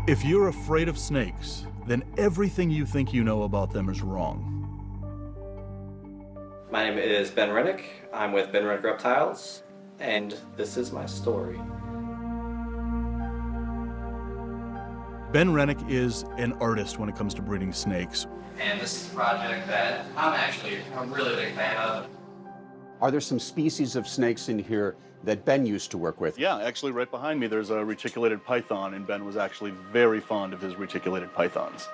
If you're afraid of snakes, then everything you think you know about them is wrong. My name is Ben Renick. I'm with Renick Reptiles, and this is my story. Ben Renick is an artist when it comes to breeding snakes. And this is a project that I'm really big fan of. Are there some species of snakes in here that Ben used to work with? Yeah, actually right behind me there's a reticulated python, and Ben was actually very fond of his reticulated pythons.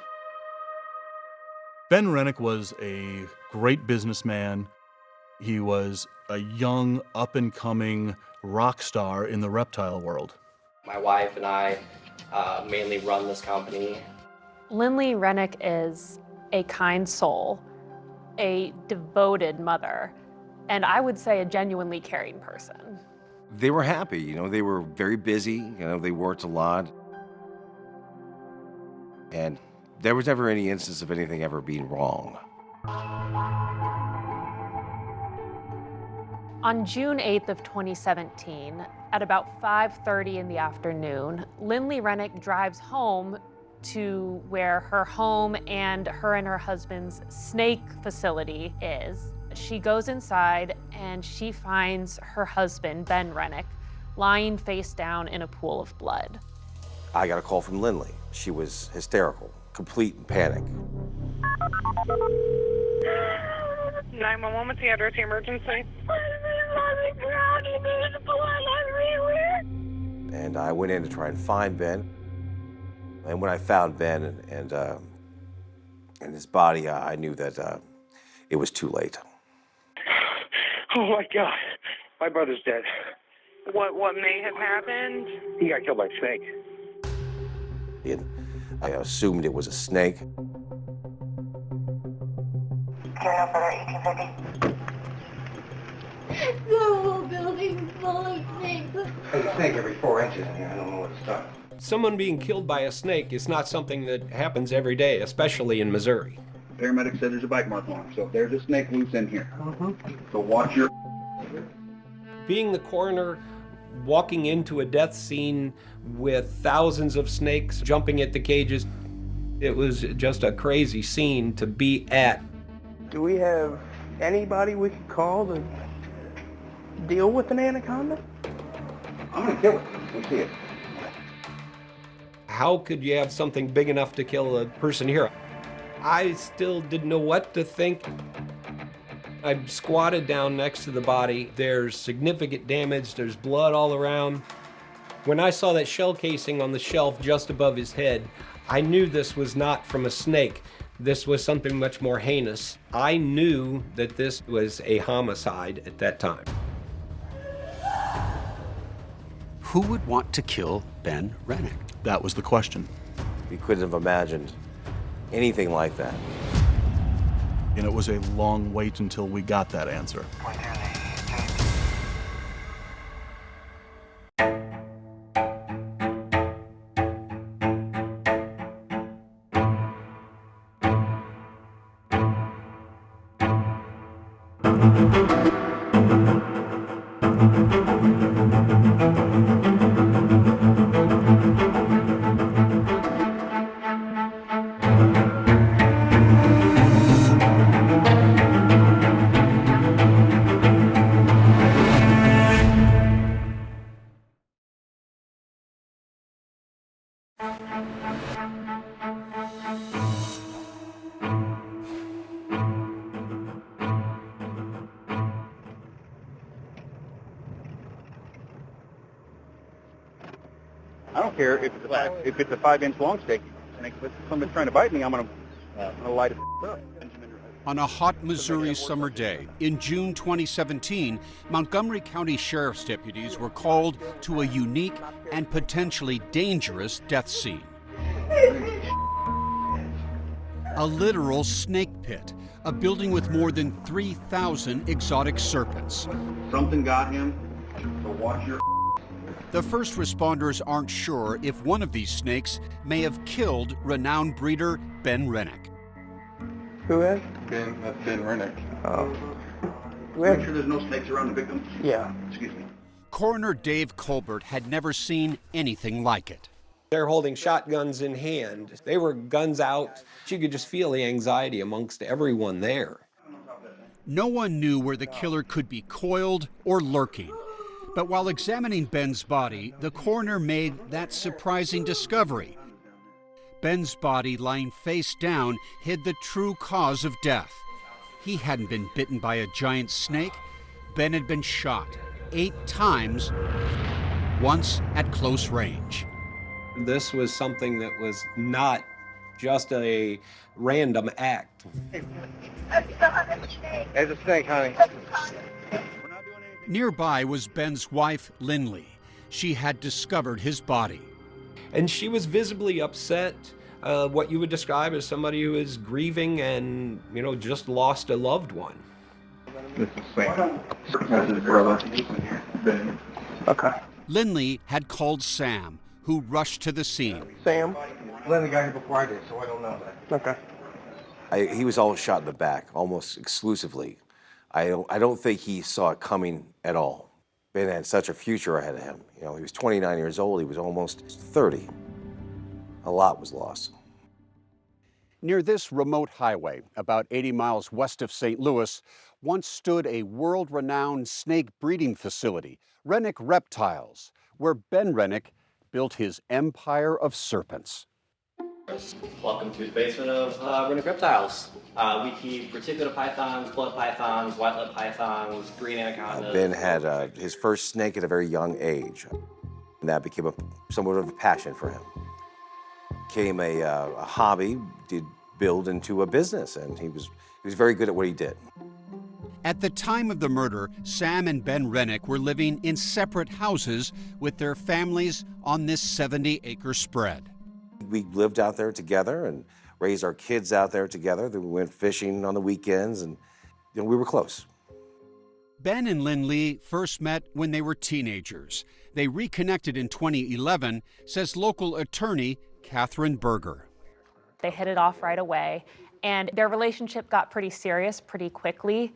Ben Renick was a great businessman. He was a young, up-and-coming rock star in the reptile world. My wife and I mainly run this company. Linley Renick is a kind soul, a devoted mother, and I would say a genuinely caring person. They were happy, you know, they were very busy, you know, they worked a lot. And there was never any instance of anything ever being wrong. On June 8th of 2017, at about 5:30 in the afternoon, Linley Renick drives home to where her home and her husband's snake facility is. She goes inside and she finds her husband, Ben Renick, lying face down in a pool of blood. I got a call from Linley. She was hysterical, complete panic. 911, what's the address of the emergency? And I went in to try and find Ben. And when I found Ben and his body, I knew that it was too late. Oh my God, my brother's dead. What may have happened? He got killed by a snake. And I assumed it was a snake. Carry for 1850. The whole building's full of snakes. There's a snake every 4 inches in here. I don't know what to start. Someone being killed by a snake is not something that happens every day, especially in Missouri. Paramedic said there's a bite mark on him, so if there's a snake loose in here, so watch your... Being the coroner, walking into a death scene with thousands of snakes jumping at the cages, it was just a crazy scene to be at. Do we have anybody we could call to deal with an anaconda? I'm gonna kill it. We'll see it. How could you have something big enough to kill a person here? I still didn't know what to think. I squatted down next to the body. There's significant damage. There's blood all around. When I saw that shell casing on the shelf just above his head, I knew this was not from a snake. This was something much more heinous. I knew that this was a homicide at that time. Who would want to kill Ben Renick? That was the question. We couldn't have imagined anything like that. And it was a long wait until we got that answer. I don't care if it's a 5-inch long snake. And if somebody's trying to bite me, I'm gonna light it up. On a hot Missouri summer day in June 2017, Montgomery County Sheriff's deputies were called to a unique and potentially dangerous death scene. A literal snake pit, a building with more than 3,000 exotic serpents. Something got him, so watch your... The first responders aren't sure if one of these snakes may have killed renowned breeder Ben Renick. Who is? That's Ben Renick. Oh. Make sure there's no snakes around the victim. Yeah. Excuse me. Coroner Dave Colbert had never seen anything like it. They're holding shotguns in hand. They were guns out. You could just feel the anxiety amongst everyone there. No one knew where the killer could be coiled or lurking. But while examining Ben's body, the coroner made that surprising discovery. Ben's body, lying face down, hid the true cause of death. He hadn't been bitten by a giant snake. Ben had been shot 8 times, once at close range. This was something that was not just a random act. There's a snake, honey. Nearby was Ben's wife, Linley. She had discovered his body. And she was visibly upset, what you would describe as somebody who is grieving and, just lost a loved one. This is Sam. This is brother. Ben. Okay. Linley had called Sam, who rushed to the scene. Sam? Linley got here before I did, so I don't know that. He was always shot in the back, almost exclusively. I don't think he saw it coming at all. Ben had such a future ahead of him. He was 29 years old. He was almost 30. A lot was lost. Near this remote highway, about 80 miles west of St. Louis, once stood a world-renowned snake breeding facility, Renick Reptiles, where Ben Renick built his empire of serpents. Welcome to the basement of Renick Reptiles. We keep reticulated pythons, blood pythons, white-lip pythons, green anacondas. Ben had his first snake at a very young age, and that became somewhat of a passion for him. Became a hobby, did build into a business, and he was very good at what he did. At the time of the murder, Sam and Ben Renick were living in separate houses with their families on this 70-acre spread. We lived out there together and raised our kids out there together. Then we went fishing on the weekends, and we were close. Ben and Linley first met when they were teenagers. They reconnected in 2011, says local attorney Catherine Berger. They hit it off right away, and their relationship got pretty serious pretty quickly.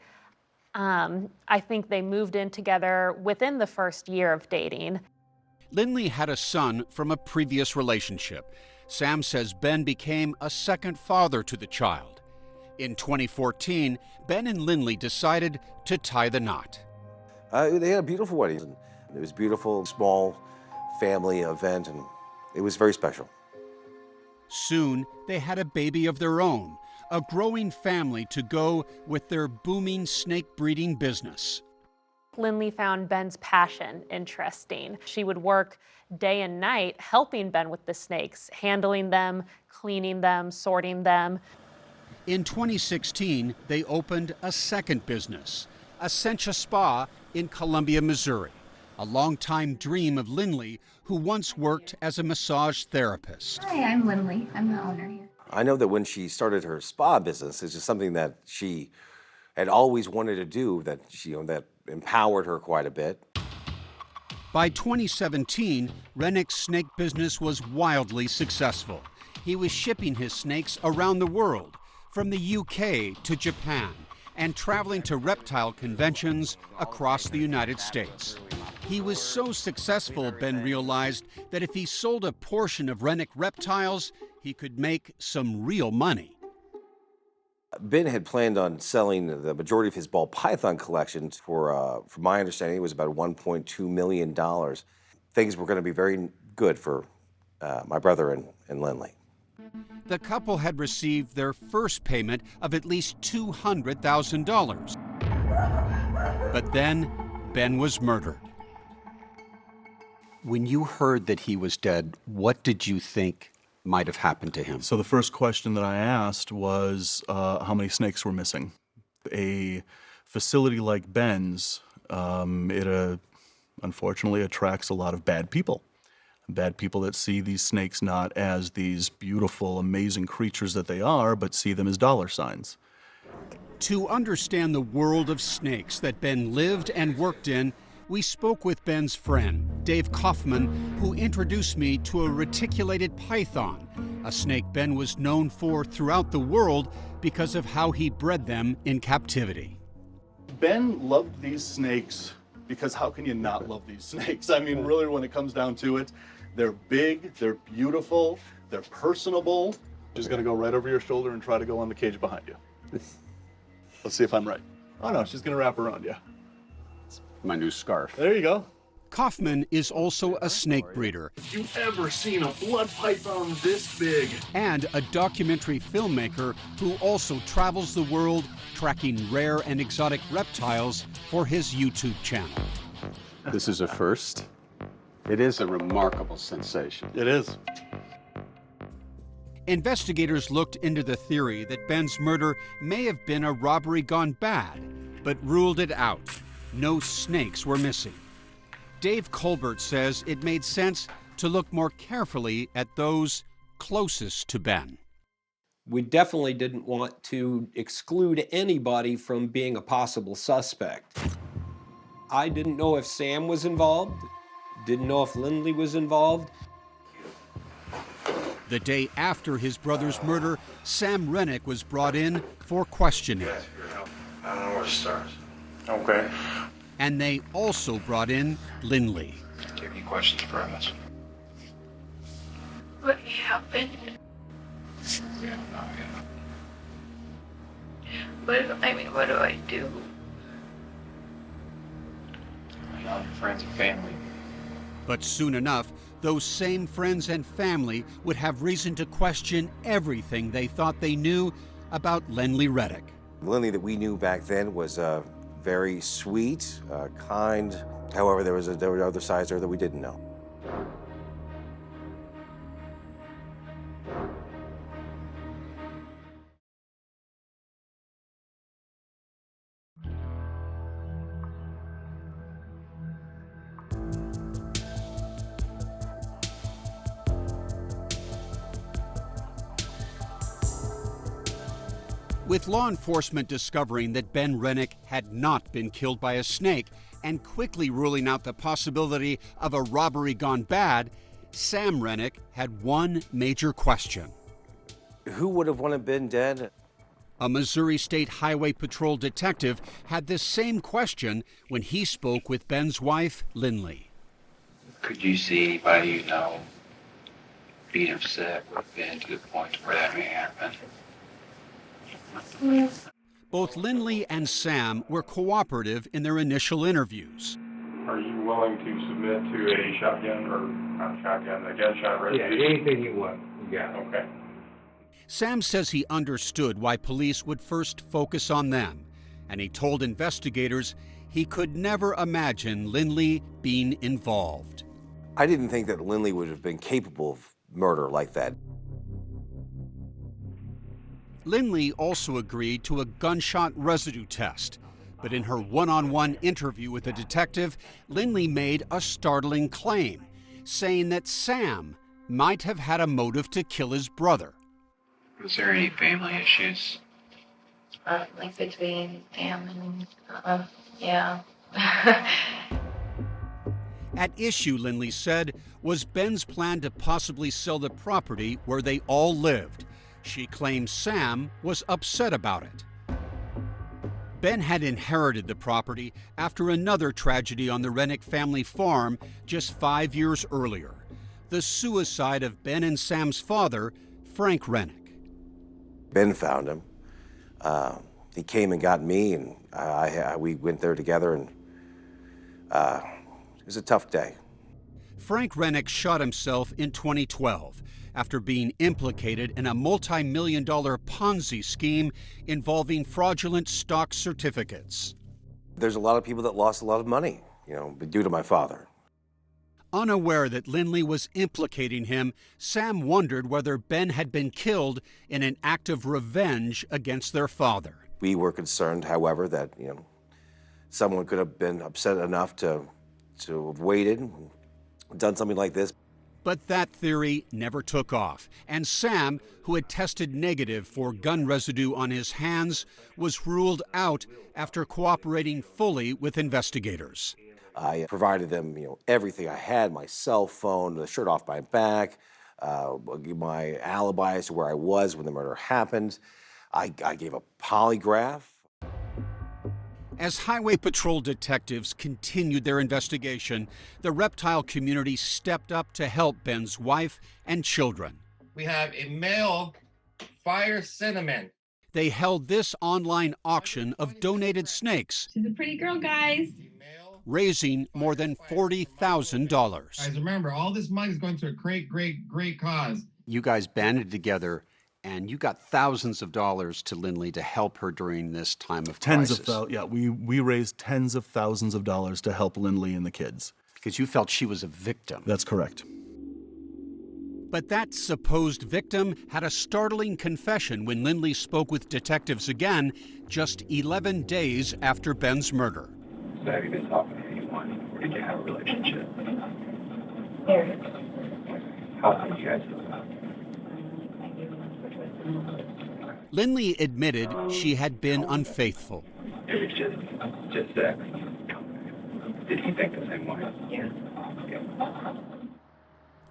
I think they moved in together within the first year of dating. Linley had a son from a previous relationship. Sam says Ben became a second father to the child. In 2014, Ben and Linley decided to tie the knot. They had a beautiful wedding. It was a beautiful, small family event, and it was very special. Soon, they had a baby of their own, a growing family to go with their booming snake breeding business. Linley found Ben's passion interesting. She would work day and night helping Ben with the snakes, handling them, cleaning them, sorting them. In 2016, they opened a second business, Essentia Spa in Columbia, Missouri, a longtime dream of Linley, who once worked as a massage therapist. Hi, I'm Linley. I'm the owner here. I know that when she started her spa business, it's just something that she had always wanted to do, that that empowered her quite a bit. By 2017, Renick's snake business was wildly successful. He was shipping his snakes around the world, from the UK to Japan, and traveling to reptile conventions across the United States. He was so successful, Ben realized, that if he sold a portion of Renick Reptiles, he could make some real money. Ben had planned on selling the majority of his ball python collections for, from my understanding, it was about $1.2 million. Things were going to be very good for my brother and Linley. The couple had received their first payment of at least $200,000. But then, Ben was murdered. When you heard that he was dead, what did you think might have happened to him? So the first question that I asked was how many snakes were missing. A facility like Ben's, unfortunately attracts a lot of bad people. Bad people that see these snakes not as these beautiful, amazing creatures that they are, but see them as dollar signs. To understand the world of snakes that Ben lived and worked in, we spoke with Ben's friend, Dave Kaufman, who introduced me to a reticulated python, a snake Ben was known for throughout the world because of how he bred them in captivity. Ben loved these snakes because how can you not love these snakes? I mean, really, when it comes down to it, They're big, they're beautiful, they're personable. She's gonna go right over your shoulder and try to go on the cage behind you. Let's see if I'm right. Oh no, she's gonna wrap around you. My new scarf. There you go. Kaufman is also a snake breeder Have you ever seen a blood python this big? and a documentary filmmaker who also travels the world tracking rare and exotic reptiles for his YouTube channel. This is a first. It is a remarkable sensation. It is. Investigators looked into the theory that Ben's murder may have been a robbery gone bad, but ruled it out. No snakes were missing. Dave Colbert says it made sense to look more carefully at those closest to Ben. We definitely didn't want to exclude anybody from being a possible suspect. I didn't know if Sam was involved, didn't know if Linley was involved. The day after his brother's murder, Sam Renick was brought in for questioning. I don't know where to start. Okay. And they also brought in Linley. Do you have any questions for us? What happened? Yeah, no, yeah. What do I do? You know, your friends and family. But soon enough, those same friends and family would have reason to question everything they thought they knew about Linley Renick. Linley that we knew back then was very sweet, kind. However, there were other sides there that we didn't know. With law enforcement discovering that Ben Renick had not been killed by a snake and quickly ruling out the possibility of a robbery gone bad, Sam Renick had one major question. Who would have wanted Ben dead? A Missouri State Highway Patrol detective had this same question when he spoke with Ben's wife, Linley. Could you see anybody you know being upset with Ben to the point where that may happen? Both Linley and Sam were cooperative in their initial interviews. Are you willing to submit to a shotgun or not a shotgun, a gunshot resolution? Yeah, anything you want. You got it. Okay. Sam says he understood why police would first focus on them, and he told investigators he could never imagine Linley being involved. I didn't think that Linley would have been capable of murder like that. Linley also agreed to a gunshot residue test, but in her one-on-one interview with the detective, Linley made a startling claim, saying that Sam might have had a motive to kill his brother. Was there any family issues? Like between Sam and, yeah. At issue, Linley said, was Ben's plan to possibly sell the property where they all lived. She claims Sam was upset about it. Ben had inherited the property after another tragedy on the Renick family farm just 5 years earlier, the suicide of Ben and Sam's father, Frank Renick. Ben found him. He came and got me, and we went there together, and it was a tough day. Frank Renick shot himself in 2012 after being implicated in a multi-million-dollar Ponzi scheme involving fraudulent stock certificates. There's a lot of people that lost a lot of money, due to my father. Unaware that Linley was implicating him, Sam wondered whether Ben had been killed in an act of revenge against their father. We were concerned, however, that someone could have been upset enough to have waited and done something like this. But that theory never took off, and Sam, who had tested negative for gun residue on his hands, was ruled out after cooperating fully with investigators. I provided them, everything I had, my cell phone, the shirt off my back, my alibi as to where I was when the murder happened. I gave a polygraph. As Highway Patrol detectives continued their investigation, the reptile community stepped up to help Ben's wife and children. We have a male fire cinnamon. They held this online auction of donated snakes. She's a pretty girl, guys. Raising more than $40,000. Guys, remember, all this money is going to a great cause. You guys banded together and you got thousands of dollars to Linley to help her during this time of crisis. We raised tens of thousands of dollars to help Linley and the kids. Because you felt she was a victim. That's correct. But that supposed victim had a startling confession when Linley spoke with detectives again just 11 days after Ben's murder. So have you been talking to anyone, or did you have a relationship? Eric. How long did you guys know about? Linley admitted she had been unfaithful. It was just sex. Did he think the same way? Yeah.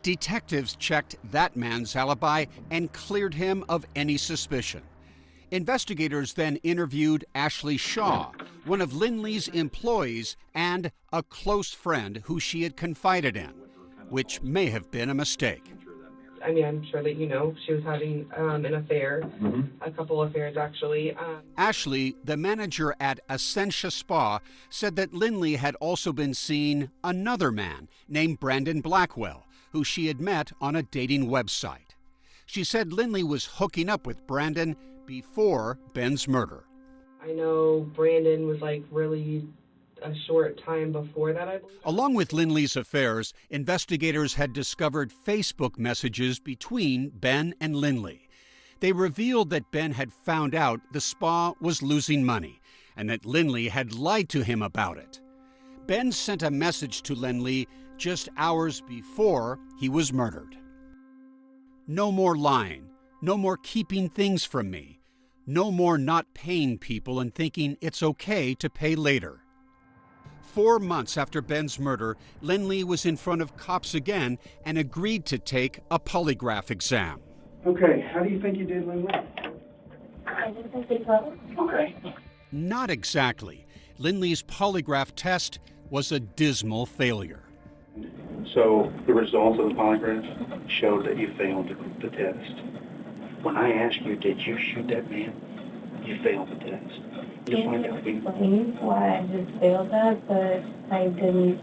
Detectives checked that man's alibi and cleared him of any suspicion. Investigators then interviewed Ashley Shaw, one of Linley's employees and a close friend who she had confided in, which may have been a mistake. I mean, I'm sure that you know she was having an affair, a couple affairs actually. Ashley, the manager at Essentia Spa, said that Linley had also been seeing another man named Brandon Blackwell, who she had met on a dating website. She said Linley was hooking up with Brandon before Ben's murder. I know Brandon was like really a short time before that, I believe. Along with Linley's affairs, investigators had discovered Facebook messages between Ben and Linley. They revealed that Ben had found out the spa was losing money and that Linley had lied to him about it. Ben sent a message to Linley just hours before he was murdered. No more lying, no more keeping things from me, no more not paying people and thinking it's okay to pay later. 4 months after Ben's murder, Linley was in front of cops again and agreed to take a polygraph exam. Okay, how do you think you did, Linley? I didn't think they could. Okay. Not exactly. Linley's polygraph test was a dismal failure. So the results of the polygraph showed that you failed the test. When I asked you, did you shoot that man? You failed the test. Can't explain why I just failed that, but I didn't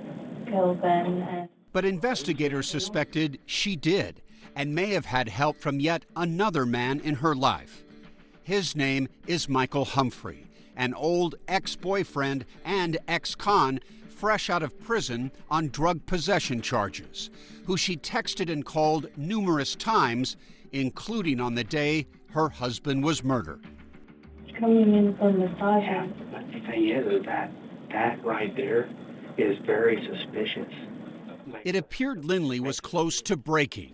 kill Ben. But investigators suspected she did and may have had help from yet another man in her life. His name is Michael Humphrey, an old ex-boyfriend and ex-con fresh out of prison on drug possession charges, who she texted and called numerous times, including on the day her husband was murdered. Coming in for massage. Yeah, but the thing is that right there is very suspicious. It appeared Linley was close to breaking.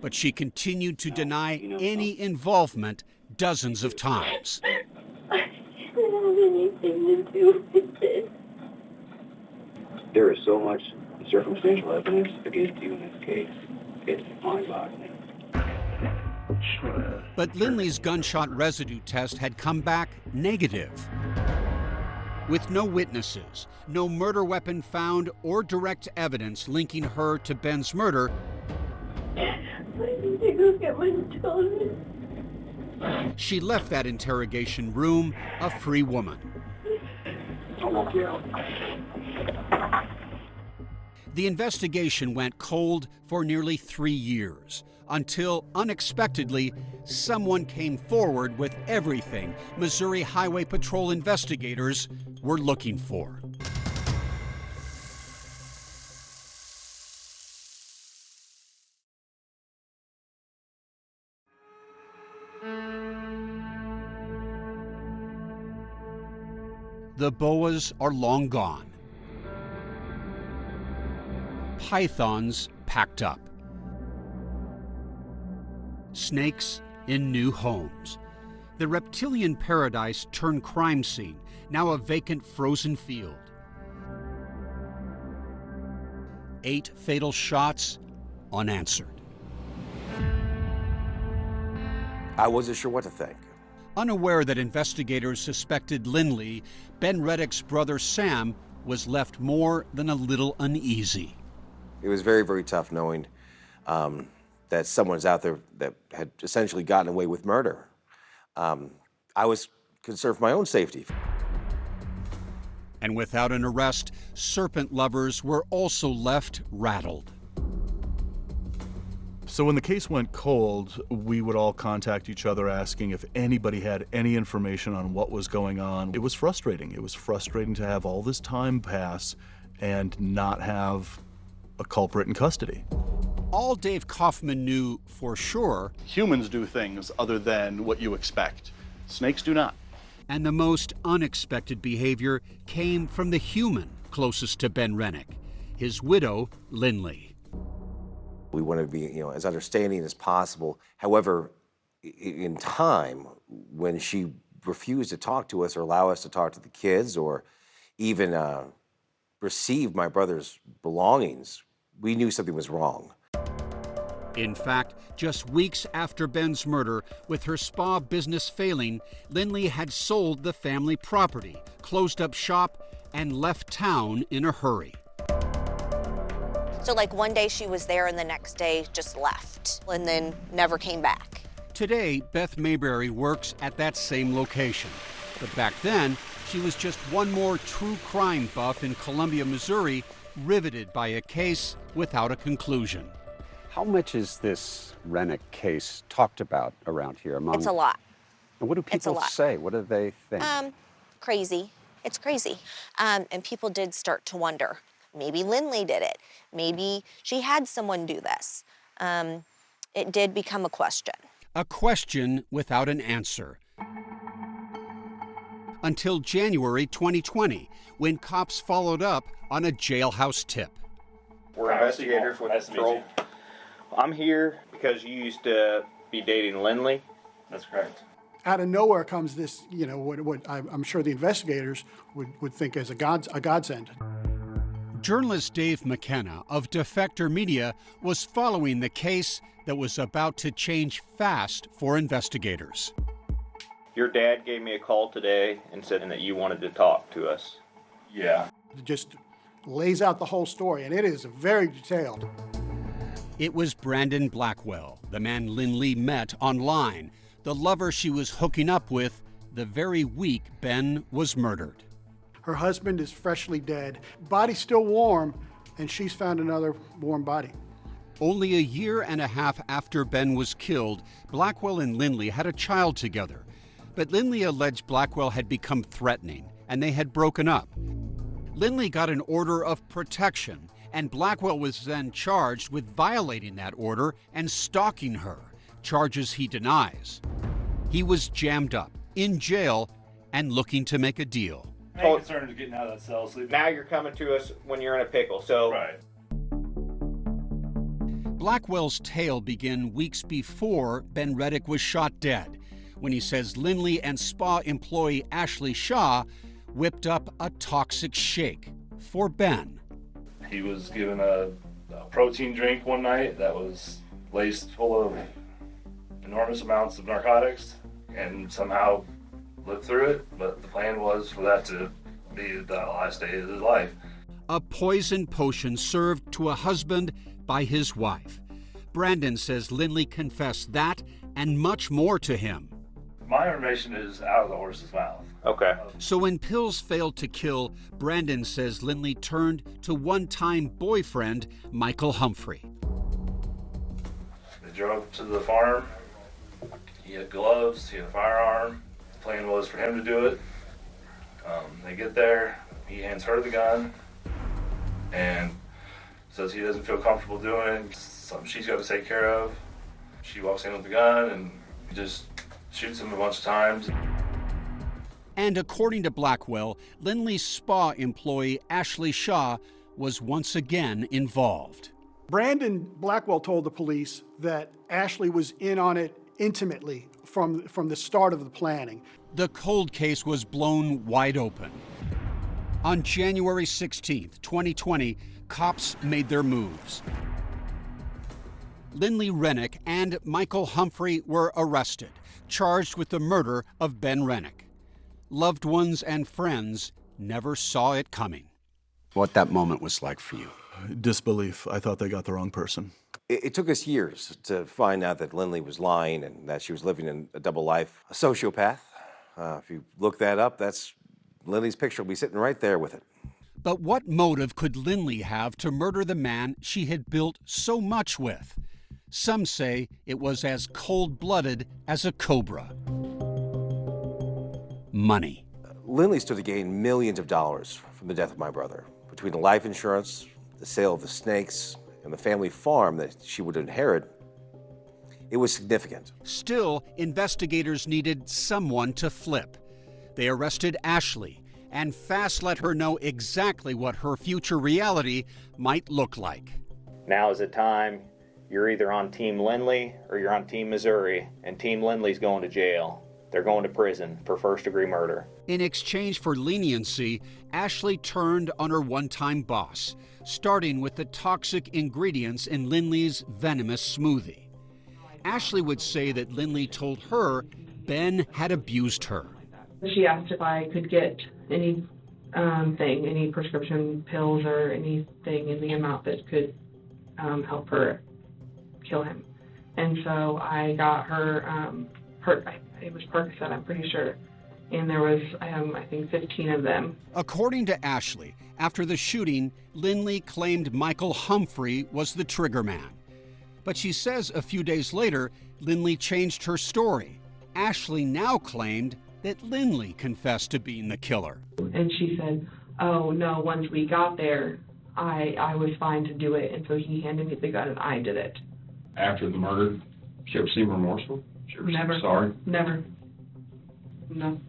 But she continued to deny any involvement dozens of times. I don't have anything to do with this. There is so much circumstantial evidence against you in this case. It's mind-boggling. But Linley's gunshot residue test had come back negative. With no witnesses, no murder weapon found, or direct evidence linking her to Ben's murder, I need to go get my children. she left that interrogation room a free woman. The investigation went cold for nearly 3 years, until unexpectedly, someone came forward with everything Missouri Highway Patrol investigators were looking for. The boas are long gone. Pythons packed up. Snakes in new homes. The reptilian paradise turned crime scene, now a vacant frozen field. 8 fatal shots unanswered. I wasn't sure what to think. Unaware that investigators suspected Linley, Ben Renick's brother Sam was left more than a little uneasy. It was very, very tough knowing that someone's out there that had essentially gotten away with murder. I was concerned for my own safety. And without an arrest, serpent lovers were also left rattled. So when the case went cold, we would all contact each other asking if anybody had any information on what was going on. It was frustrating. It was frustrating to have all this time pass and not have a culprit in custody. All Dave Kaufman knew for sure, humans do things other than what you expect. Snakes do not. And the most unexpected behavior came from the human closest to Ben Renick, his widow, Linley. We want to be, as understanding as possible. However, in time, when she refused to talk to us or allow us to talk to the kids or even receive my brother's belongings, we knew something was wrong. In fact, just weeks after Ben's murder, with her spa business failing, Linley had sold the family property, closed up shop, and left town in a hurry. So like one day she was there and the next day just left and then never came back. Today, Beth Mayberry works at that same location. But back then, she was just one more true crime buff in Columbia, Missouri, riveted by a case without a conclusion. How much is this Renick case talked about around here? It's a lot. And what do people say? What do they think? Crazy. It's crazy. And people did start to wonder, maybe Linley did it. Maybe she had someone do this. It did become a question. A question without an answer. Until January 2020, when cops followed up on a jailhouse tip. We're investigators with patrol. I'm here because you used to be dating Linley. That's correct. Out of nowhere comes this, what I'm sure the investigators would think as a godsend. Journalist Dave McKenna of Defector Media was following the case that was about to change fast for investigators. Your dad gave me a call today and said that you wanted to talk to us. Yeah. It just lays out the whole story, and it is very detailed. It was Brandon Blackwell, the man Linley met online, the lover she was hooking up with the very week Ben was murdered. Her husband is freshly dead, body's still warm, and she's found another warm body. Only a year and a half after Ben was killed, Blackwell and Linley had a child together. But Linley alleged Blackwell had become threatening, and they had broken up. Linley got an order of protection, and Blackwell was then charged with violating that order and stalking her, charges he denies. He was jammed up, in jail, and looking to make a deal. Main concern is getting out of that cell, sleeping. Now you're coming to us when you're in a pickle, so... Right. Blackwell's tale began weeks before Ben Renick was shot dead, when he says Linley and spa employee Ashley Shaw whipped up a toxic shake for Ben. He was given a protein drink one night that was laced full of enormous amounts of narcotics and somehow lived through it, but the plan was for that to be the last day of his life. A poison potion served to a husband by his wife. Brandon says Linley confessed that and much more to him. My information is out of the horse's mouth. Okay. So when pills failed to kill, Brandon says Linley turned to one-time boyfriend Michael Humphrey. They drove to the farm. He had gloves, he had a firearm. The plan was for him to do it. They get there, he hands her the gun and says he doesn't feel comfortable doing it. Something she's got to take care of. She walks in with the gun and he just shoots him a bunch of times. And according to Blackwell, Linley's spa employee Ashley Shaw was once again involved. Brandon Blackwell told the police that Ashley was in on it intimately from the start of the planning. The cold case was blown wide open. On January 16th, 2020, cops made their moves. Linley Renick and Michael Humphrey were arrested, charged with the murder of Ben Renick. Loved ones and friends never saw it coming. What that moment was like for you? Disbelief. I thought they got the wrong person. It took us years to find out that Linley was lying and that she was living in a double life. A sociopath. If you look that up, that's Linley's picture will be sitting right there with it. But what motive could Linley have to murder the man she had built so much with? Some say it was as cold-blooded as a cobra. Money. Linley stood to gain millions of dollars from the death of my brother. Between the life insurance, the sale of the snakes, and the family farm that she would inherit, it was significant. Still, investigators needed someone to flip. They arrested Ashley and fast let her know exactly what her future reality might look like. Now is the time. You're either on Team Linley or you're on Team Missouri, and Team Linley's going to jail. They're going to prison for first-degree murder. In exchange for leniency, Ashley turned on her one-time boss, starting with the toxic ingredients in Linley's venomous smoothie. Ashley would say that Linley told her Ben had abused her. She asked if I could get any prescription pills or anything in the amount that could help her kill him. And so I got her, it was Percocet, I'm pretty sure. And there was, I think, 15 of them. According to Ashley, after the shooting, Linley claimed Michael Humphrey was the trigger man. But she says a few days later, Linley changed her story. Ashley now claimed that Linley confessed to being the killer. And she said, oh, no, once we got there, I was fine to do it. And so he handed me the gun and I did it. After the murder, she ever seem remorseful? She ever Never. seem sorry? Never. No.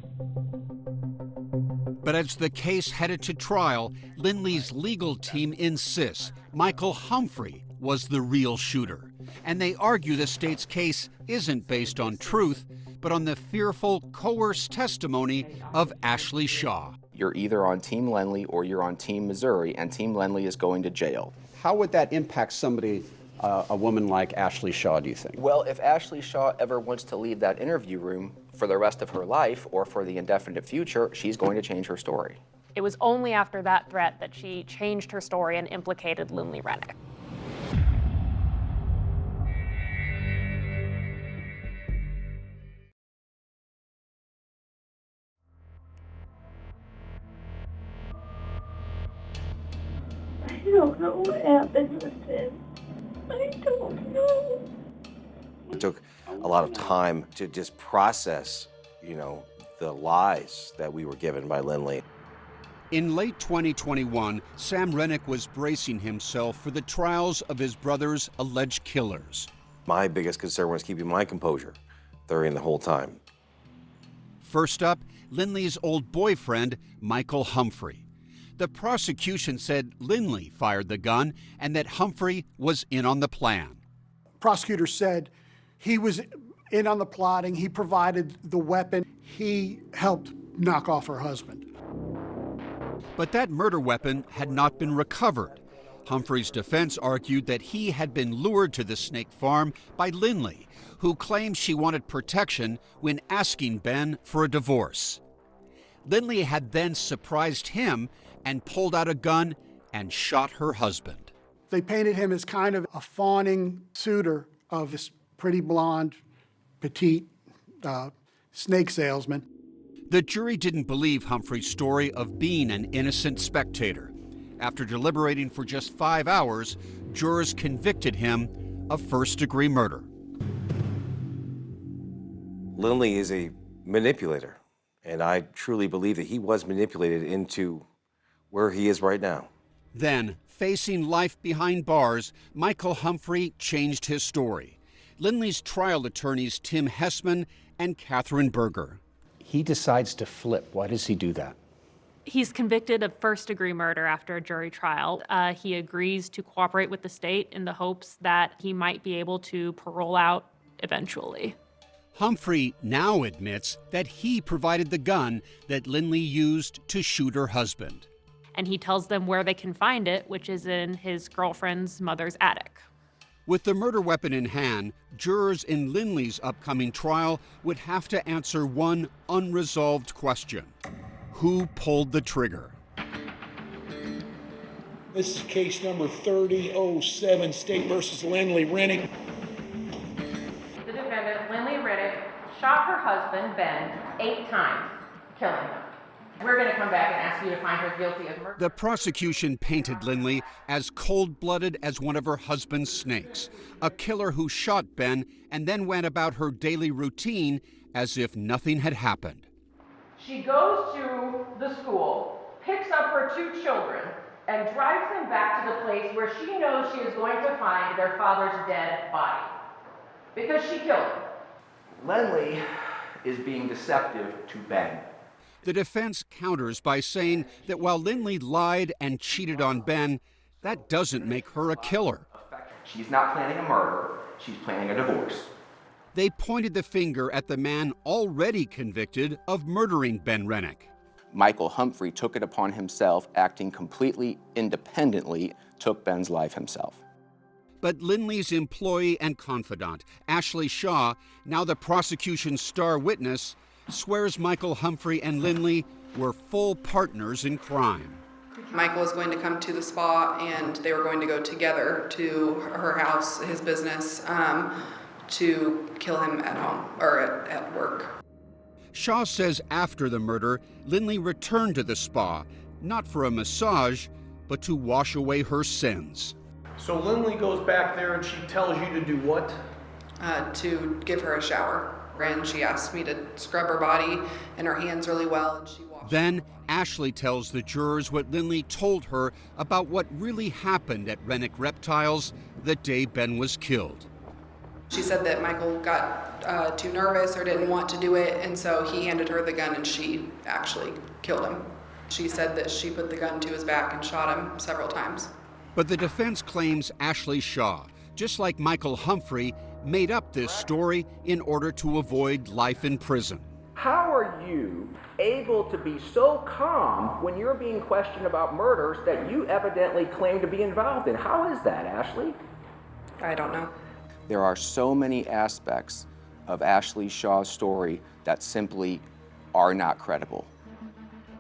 But as the case headed to trial, Linley's legal team insists Michael Humphrey was the real shooter. And they argue the state's case isn't based on truth, but on the fearful, coerced testimony of Ashley Shaw. You're either on Team Linley or you're on Team Missouri, and Team Linley is going to jail. How would that impact somebody, a woman like Ashley Shaw, do you think? Well, if Ashley Shaw ever wants to leave that interview room for the rest of her life or for the indefinite future, she's going to change her story. It was only after that threat that she changed her story and implicated Linley Renick. I don't know what happened with him. I don't know. It took a lot of time to just process, the lies that we were given by Linley. In late 2021, Sam Renick was bracing himself for the trials of his brother's alleged killers. My biggest concern was keeping my composure during the whole time. First up, Linley's old boyfriend, Michael Humphrey. The prosecution said Linley fired the gun and that Humphrey was in on the plan. Prosecutors said he was in on the plotting, he provided the weapon, he helped knock off her husband. But that murder weapon had not been recovered. Humphrey's defense argued that he had been lured to the snake farm by Linley, who claimed she wanted protection when asking Ben for a divorce. Linley had then surprised him and pulled out a gun and shot her husband. They painted him as kind of a fawning suitor of this pretty blonde, petite snake salesman. The jury didn't believe Humphrey's story of being an innocent spectator. After deliberating for just 5 hours, jurors convicted him of first-degree murder. Linley is a manipulator, and I truly believe that he was manipulated into where he is right now. Then, facing life behind bars, Michael Humphrey changed his story. Linley's trial attorneys Tim Hessman and Catherine Berger. He decides to flip. Why does he do that? He's convicted of first-degree murder after a jury trial. He agrees to cooperate with the state in the hopes that he might be able to parole out eventually. Humphrey now admits that he provided the gun that Linley used to shoot her husband. And he tells them where they can find it, which is in his girlfriend's mother's attic. With the murder weapon in hand, jurors in Linley's upcoming trial would have to answer one unresolved question. Who pulled the trigger? This is case number 3007, State versus Linley. Renick. The defendant, Linley Renick, shot her husband, Ben, 8 times, killing him. We're going to come back and ask you to find her guilty of murder. The prosecution painted Linley as cold-blooded as one of her husband's snakes, a killer who shot Ben and then went about her daily routine as if nothing had happened. She goes to the school, picks up her 2 children, and drives them back to the place where she knows she is going to find their father's dead body. Because she killed him. Linley is being deceptive to Ben. The defense counters by saying that while Linley lied and cheated on Ben, that doesn't make her a killer. She's not planning a murder, she's planning a divorce. They pointed the finger at the man already convicted of murdering Ben Renick. Michael Humphrey took it upon himself, acting completely independently, took Ben's life himself. But Linley's employee and confidant, Ashley Shaw, now the prosecution's star witness, swears Michael Humphrey and Linley were full partners in crime. Michael was going to come to the spa and they were going to go together to her house, his business, to kill him at home or at work. Shaw says after the murder, Linley returned to the spa, not for a massage, but to wash away her sins. So Linley goes back there and she tells you to do what? To give her a shower. And she asked me to scrub her body and her hands really well, and she washed. Then Ashley tells the jurors what Linley told her about what really happened at Renick Reptiles the day Ben was killed. She said that Michael got too nervous or didn't want to do it, and so he handed her the gun and she actually killed him. She said that she put the gun to his back and shot him several times. But the defense claims Ashley Shaw, just like Michael Humphrey, made up this story in order to avoid life in prison. How are you able to be so calm when you're being questioned about murders that you evidently claim to be involved in? How is that, Ashley? I don't know. There are so many aspects of Ashley Shaw's story that simply are not credible.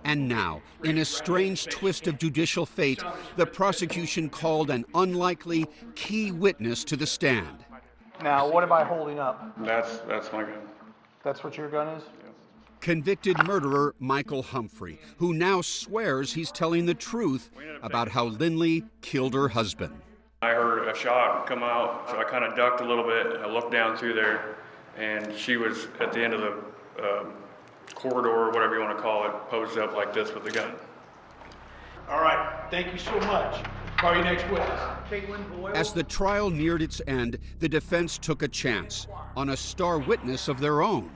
And now, in a strange twist of judicial fate, the prosecution called an unlikely key witness to the stand. Now, what am I holding up? That's my gun. That's what your gun is? Convicted murderer Michael Humphrey, who now swears he's telling the truth about how Linley killed her husband. I heard a shot come out, so I kind of ducked a little bit. I looked down through there, and she was at the end of the corridor, or whatever you want to call it, posed up like this with the gun. All right, thank you so much. Call your next witness. Caitlin Boyle. As the trial neared its end, the defense took a chance on a star witness of their own.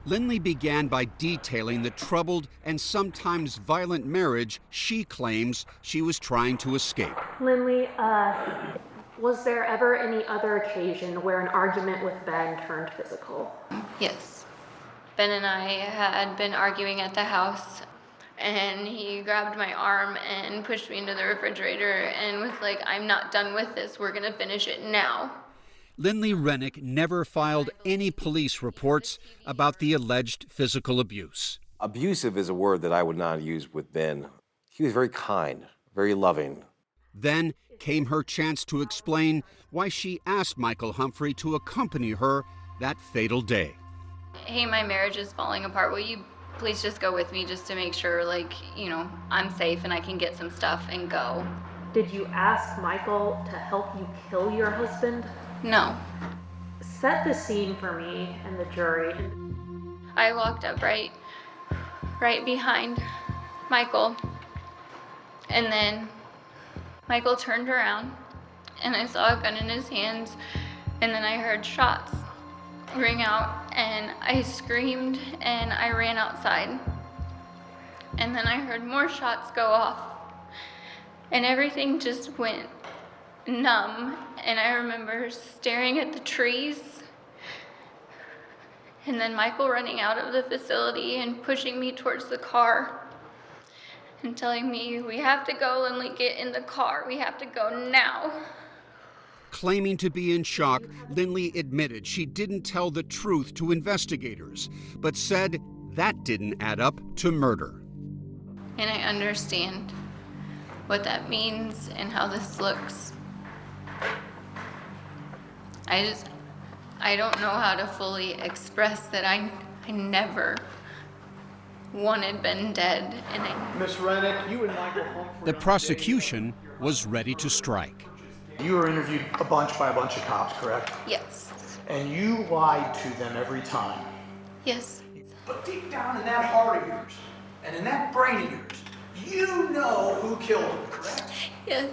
Linley began by detailing the troubled and sometimes violent marriage she claims she was trying to escape. Linley, was there ever any other occasion where an argument with Ben turned physical? Yes. Ben and I had been arguing at the house, and he grabbed my arm and pushed me into the refrigerator and was like, "I'm not done with this, we're gonna finish it now." Linley Renick never filed any police reports about the alleged physical abuse. Abusive is a word that I would not use with Ben. He was very kind, very loving. Then came her chance to explain why she asked Michael Humphrey to accompany her that fatal day. Hey, my marriage is falling apart. Will you please just go with me just to make sure, I'm safe and I can get some stuff and go? Did you ask Michael to help you kill your husband? No. Set the scene for me and the jury. I walked up right behind Michael, and then Michael turned around and I saw a gun in his hands, and then I heard shots ring out and I screamed and I ran outside, and then I heard more shots go off and everything just went numb, and I remember staring at the trees and then Michael running out of the facility and pushing me towards the car and telling me, "We have to go, Linley, get in the car, we have to go now." Claiming to be in shock, Linley admitted she didn't tell the truth to investigators, but said that didn't add up to murder. And I understand what that means and how this looks. I don't know how to fully express that I never wanted Ben dead. And Miss Renick, you and Michael Humphrey. The prosecution was ready to strike. You were interviewed a bunch by a bunch of cops, correct? Yes. And you lied to them every time. Yes. But deep down in that heart of yours and in that brain of yours, you know who killed him, correct? Yes.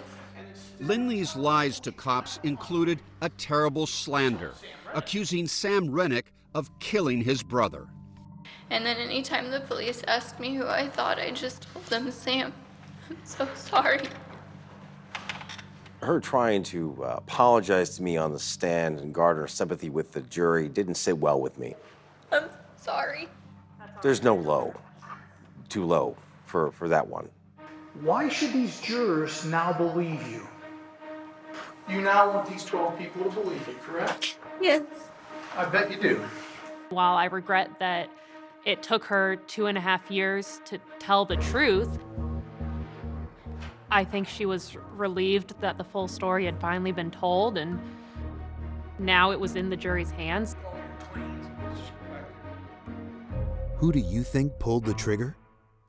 Linley's lies to cops included a terrible slander, accusing Sam Renick of killing his brother. And then anytime the police asked me who I thought, I just told them Sam. I'm so sorry. Her trying to apologize to me on the stand and garner sympathy with the jury didn't sit well with me. I'm sorry. There's no low, too low for that one. Why should these jurors now believe you? You now want these 12 people to believe you, correct? Yes. I bet you do. While I regret that it took her 2.5 years to tell the truth, I think she was relieved that the full story had finally been told, and now it was in the jury's hands. Who do you think pulled the trigger?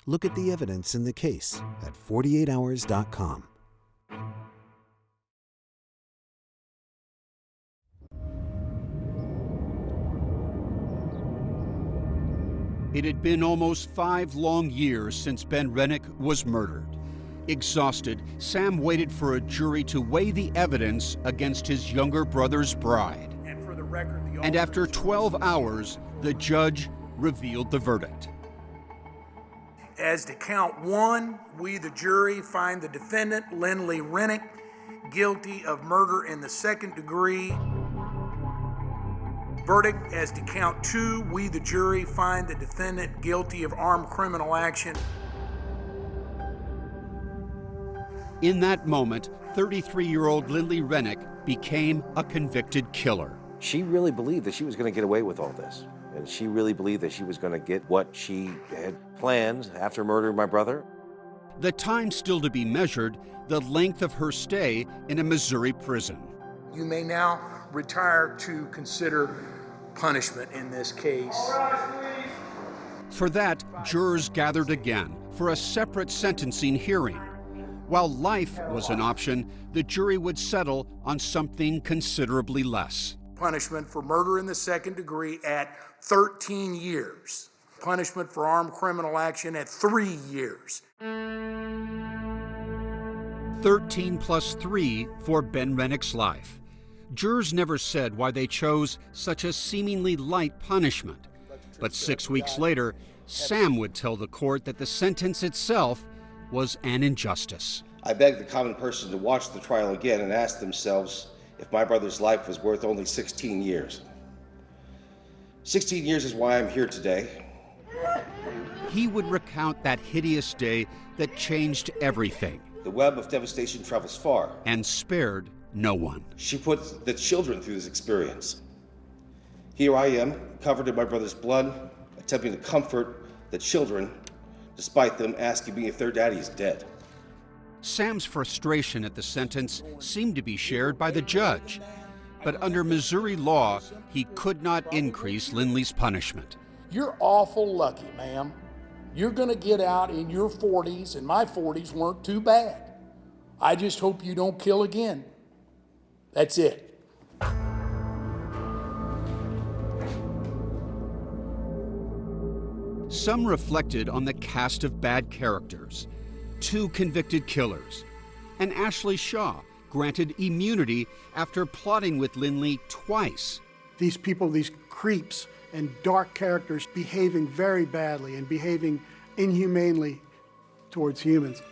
Look at the evidence in the case at 48hours.com. It had been almost 5 long years since Ben Renick was murdered. Exhausted, Sam waited for a jury to weigh the evidence against his younger brother's bride. And for the record, And after 12 hours, the judge revealed the verdict. As to count 1, we, the jury, find the defendant, Linley Renick, guilty of murder in the 2nd degree. Verdict as to count 2, we, the jury, find the defendant guilty of armed criminal action. In that moment, 33-year-old Linley Renick became a convicted killer. She really believed that she was going to get away with all this. And she really believed that she was going to get what she had planned after murdering my brother. The time still to be measured, the length of her stay in a Missouri prison. You may now retire to consider punishment in this case. For that, jurors gathered again for a separate sentencing hearing. While life was an option, the jury would settle on something considerably less. Punishment for murder in the 2nd degree at 13 years. Punishment for armed criminal action at 3 years. 13 plus 3 for Ben Renick's life. Jurors never said why they chose such a seemingly light punishment. But 6 weeks later, Sam would tell the court that the sentence itself was an injustice. I beg the common person to watch the trial again and ask themselves if my brother's life was worth only 16 years. 16 years is why I'm here today. He would recount that hideous day that changed everything. The web of devastation travels far. And spared no one. She put the children through this experience. Here I am, covered in my brother's blood, attempting to comfort the children, despite them asking me if their daddy is dead. Sam's frustration at the sentence seemed to be shared by the judge. But under Missouri law, he could not increase Linley's punishment. You're awful lucky, ma'am. You're gonna get out in your 40s, and my 40s weren't too bad. I just hope you don't kill again. That's it. Some reflected on the cast of bad characters. 2 convicted killers. And Ashley Shaw, granted immunity after plotting with Linley twice. These people, these creeps and dark characters behaving very badly and behaving inhumanely towards humans.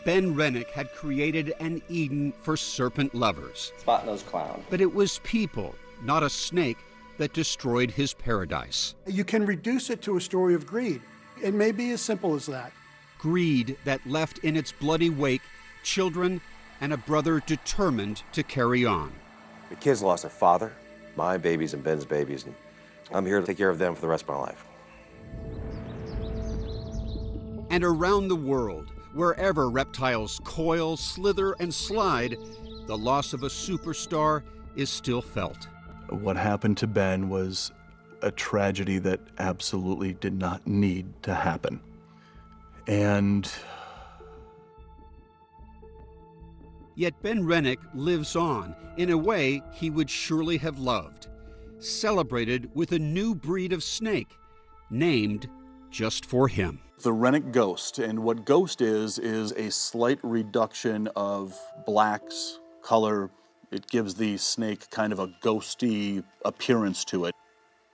Ben Renick had created an Eden for serpent lovers. Spot-nosed clown. But it was people, not a snake, that destroyed his paradise. You can reduce it to a story of greed. It may be as simple as that. Greed that left in its bloody wake children and a brother determined to carry on. The kids lost their father, my babies and Ben's babies, and I'm here to take care of them for the rest of my life. And around the world, wherever reptiles coil, slither, and slide, the loss of a superstar is still felt. What happened to Ben was a tragedy that absolutely did not need to happen. And yet Ben Renick lives on in a way he would surely have loved, celebrated with a new breed of snake, named just for him. The Renick Ghost, and what Ghost is a slight reduction of black's color. It gives the snake kind of a ghosty appearance to it.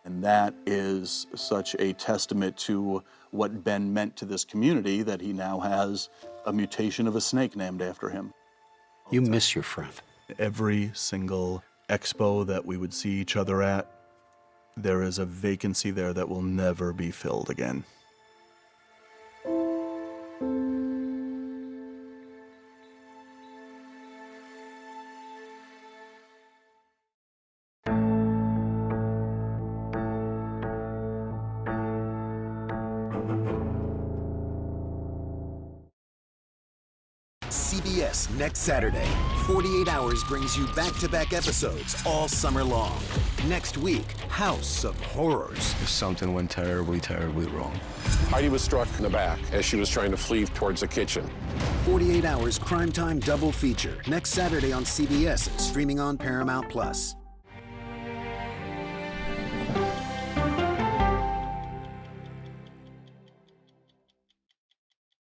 And that is such a testament to what Ben meant to this community that he now has a mutation of a snake named after him. You miss your friend. Every single expo that we would see each other at, there is a vacancy there that will never be filled again. CBS next Saturday. 48 Hours brings you back-to-back episodes all summer long. Next week, House of Horrors. Something went terribly, terribly wrong. Heidi was struck in the back as she was trying to flee towards the kitchen. 48 Hours primetime double feature next Saturday on CBS and streaming on Paramount+.